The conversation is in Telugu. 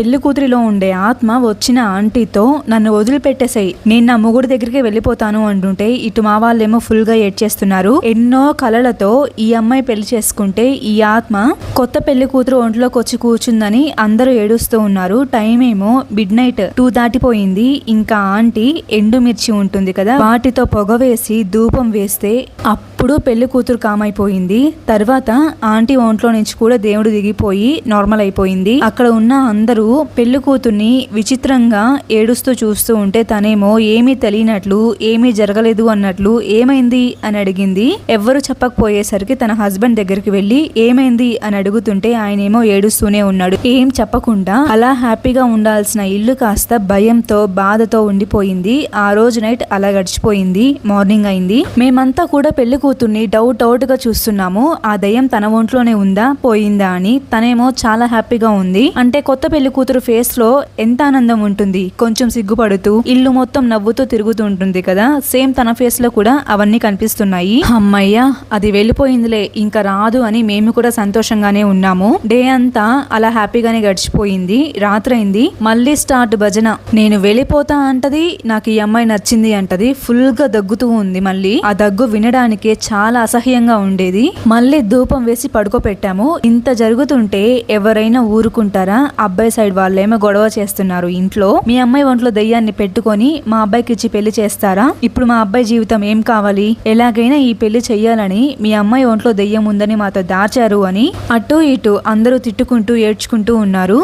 పెళ్లి కూతురిలో ఉండే ఆత్మ వచ్చిన ఆంటీతో నన్ను వదిలిపెట్టేసాయి, నేను నా మొగుడి దగ్గరికి వెళ్ళిపోతాను అంటుంటే ఇటు మా వాళ్ళేమో ఫుల్ గా ఏడ్చేస్తున్నారు. ఎన్నో కలలతో ఈ అమ్మాయి పెళ్లి చేసుకుంటే ఈ ఆత్మ కొత్త పెళ్లి కూతురు ఒంట్లోకి వచ్చి కూర్చుందని అందరూ ఏడుస్తూ ఉన్నారు. టైం ఏమో మిడ్ నైట్ 2 దాటిపోయింది. ఇంకా ఆంటీ ఎండుమిర్చి ఉంటుంది కదా, వాటితో పొగ వేసి ధూపం వేస్తే అప్పుడు పెళ్లి కూతురు కామైపోయింది. తర్వాత ఆంటీ ఒంట్లో నుంచి కూడా దేవుడు దిగిపోయి నార్మల్ అయిపోయింది. అక్కడ ఉన్న అందరూ పెళ్లి కూతుర్ని విచిత్రంగా ఏడుస్తూ చూస్తూ ఉంటే తనేమో ఏమీ తెలియనట్లు, ఏమీ జరగలేదు అన్నట్లు ఏమైంది అని అడిగింది. ఎవ్వరు చెప్పకపోయేసరికి తన హస్బెండ్ దగ్గరికి వెళ్లి ఏమైంది అని అడుగుతుంటే ఆయనేమో ఏడుస్తూనే ఉన్నాడు. ఏం చెప్పకుండా అలా హ్యాపీగా ఉండాల్సిన ఇల్లు కాస్త భయంతో బాధతో ఉండిపోయింది. ఆ రోజు నైట్ అలా గడిచిపోయింది. మార్నింగ్ అయింది. మేమంతా కూడా పెళ్లి కూతుర్ని డౌట్ గా చూస్తున్నాము. ఆ దయ్యం తన ఒంట్లోనే ఉందా పోయిందా అని. తనేమో చాలా హ్యాపీగా ఉంది. అంటే కొత్త పెళ్లి కూతురు ఫేస్ లో ఎంత ఆనందం ఉంటుంది, కొంచెం సిగ్గుపడుతూ ఇల్లు మొత్తం నవ్వుతూ తిరుగుతూ ఉంటుంది కదా, సేమ్ తన ఫేస్ లో కూడా అవన్నీ కనిపిస్తున్నాయి. అమ్మయ్య అది వెళ్ళిపోయిందిలే, ఇంకా రాదు అని మేము కూడా సంతోషంగానే ఉన్నాము. డే అంతా అలా హ్యాపీగానే గడిచిపోయింది. రాత్రైంది. మళ్ళీ స్టార్ట్ భజన. నేను వెళ్ళిపోతా అంటది, నాకు ఈ అమ్మాయి నచ్చింది అంటది. ఫుల్ గా దగ్గుతూ ఉంది. మళ్ళీ ఆ దగ్గు వినడానికే చాలా అసహ్యంగా ఉండేది. మళ్ళీ ధూపం వేసి పడుకోపెట్టాము. ఇంత జరుగుతుంటే ఎవరైనా ఊరుకుంటారా? అబ్బాయి సైడ్ వాళ్ళేమో గొడవ చేస్తున్నారు ఇంట్లో. మీ అమ్మాయి ఒంట్లో దయ్యాన్ని పెట్టుకొని మా అబ్బాయికి ఇచ్చి పెళ్లి చేస్తారా? ఇప్పుడు మా అబ్బాయి జీవితం ఏం కావాలి? ఎలాగైనా ఈ పెళ్లి చెయ్యాలని మీ అమ్మాయి ఒంట్లో దయ్యం ఉందని మాతో దాచారు అని అటు ఇటు అందరూ తిట్టుకుంటూ ఏడ్చుకుంటూ ఉన్నారు.